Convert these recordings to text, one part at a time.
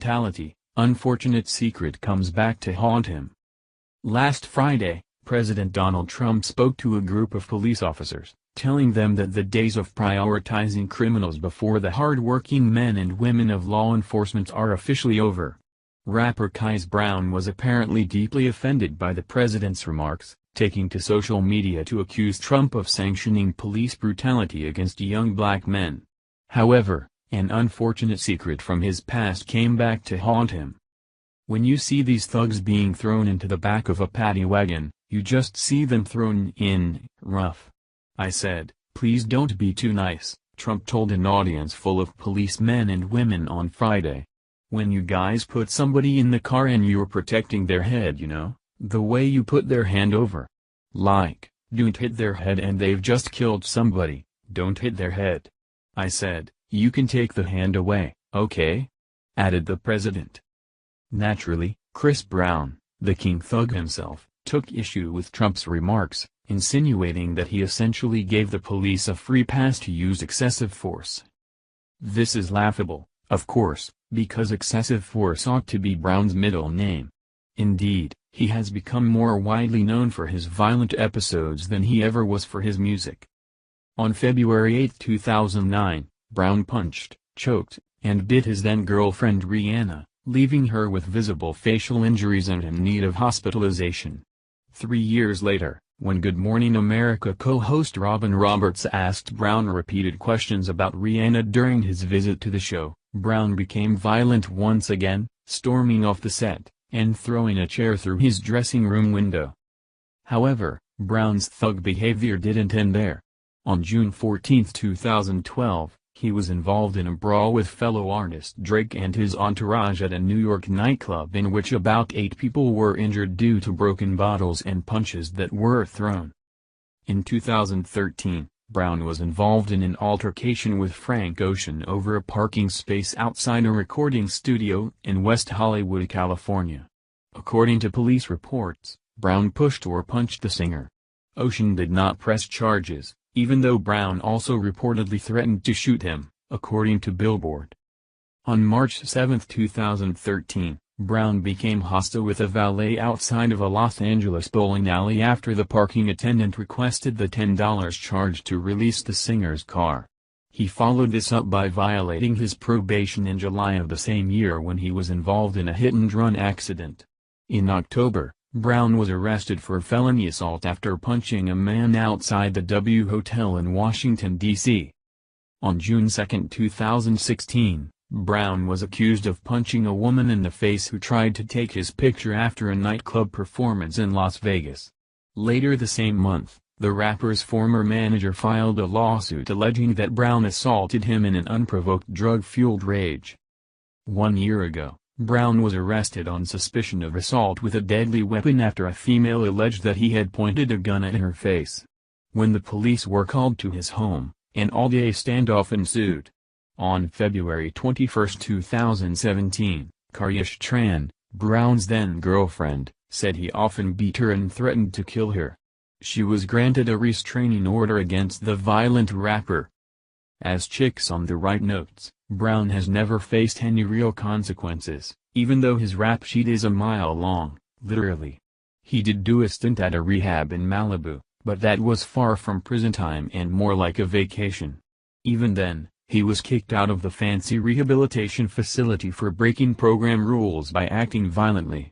Brutality, unfortunate secret comes back to haunt him. Last Friday, President Donald Trump spoke to a group of police officers, telling them that the days of prioritizing criminals before the hard-working men and women of law enforcement are officially over. Rapper Chris Brown was apparently deeply offended by the president's remarks, taking to social media to accuse Trump of sanctioning police brutality against young black men. However, an unfortunate secret from his past came back to haunt him. When you see these thugs being thrown into the back of a paddy wagon, you just see them thrown in, rough. I said, "Please don't be too nice," Trump told an audience full of policemen and women on Friday. "When you guys put somebody in the car and you're protecting their head, the way you put their hand over. Like, don't hit their head and they've just killed somebody, don't hit their head." I said, "You can take the hand away, okay?" added the president. Naturally, Chris Brown, the king thug himself, took issue with Trump's remarks, insinuating that he essentially gave the police a free pass to use excessive force. This is laughable, of course, because excessive force ought to be Brown's middle name. Indeed, he has become more widely known for his violent episodes than he ever was for his music. On February 8, 2009, Brown punched, choked, and bit his then-girlfriend Rihanna, leaving her with visible facial injuries and in need of hospitalization. 3 years later, when Good Morning America co-host Robin Roberts asked Brown repeated questions about Rihanna during his visit to the show, Brown became violent once again, storming off the set, and throwing a chair through his dressing room window. However, Brown's thug behavior didn't end there. On June 14, 2012, he was involved in a brawl with fellow artist Drake and his entourage at a New York nightclub in which about 8 people were injured due to broken bottles and punches that were thrown. In 2013, Brown was involved in an altercation with Frank Ocean over a parking space outside a recording studio in West Hollywood, California. According to police reports, Brown pushed or punched the singer. Ocean did not press charges, even though Brown also reportedly threatened to shoot him, according to Billboard. On March 7, 2013, Brown became hostile with a valet outside of a Los Angeles bowling alley after the parking attendant requested the $10 charge to release the singer's car. He followed this up by violating his probation in July of the same year when he was involved in a hit-and-run accident. In October, Brown was arrested for felony assault after punching a man outside the W Hotel in Washington, D.C. On June 2, 2016, Brown was accused of punching a woman in the face who tried to take his picture after a nightclub performance in Las Vegas. Later the same month, the rapper's former manager filed a lawsuit alleging that Brown assaulted him in an unprovoked drug-fueled rage. 1 year ago, Brown was arrested on suspicion of assault with a deadly weapon after a female alleged that he had pointed a gun at her face. When the police were called to his home, an all-day standoff ensued. On February 21, 2017, Karyash Tran, Brown's then-girlfriend, said he often beat her and threatened to kill her. She was granted a restraining order against the violent rapper. As Chicks on the Right notes, Brown has never faced any real consequences, even though his rap sheet is a mile long, literally. He did do a stint at a rehab in Malibu, but that was far from prison time and more like a vacation. Even then, he was kicked out of the fancy rehabilitation facility for breaking program rules by acting violently.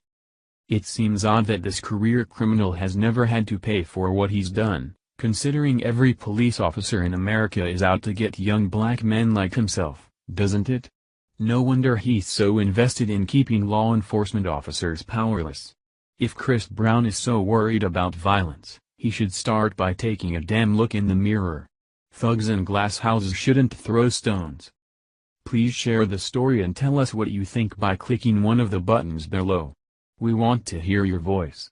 It seems odd that this career criminal has never had to pay for what he's done, considering every police officer in America is out to get young black men like himself, doesn't it? No wonder he's so invested in keeping law enforcement officers powerless. If Chris Brown is so worried about violence, he should start by taking a damn look in the mirror. Thugs in glass houses shouldn't throw stones. Please share the story and tell us what you think by clicking one of the buttons below. We want to hear your voice.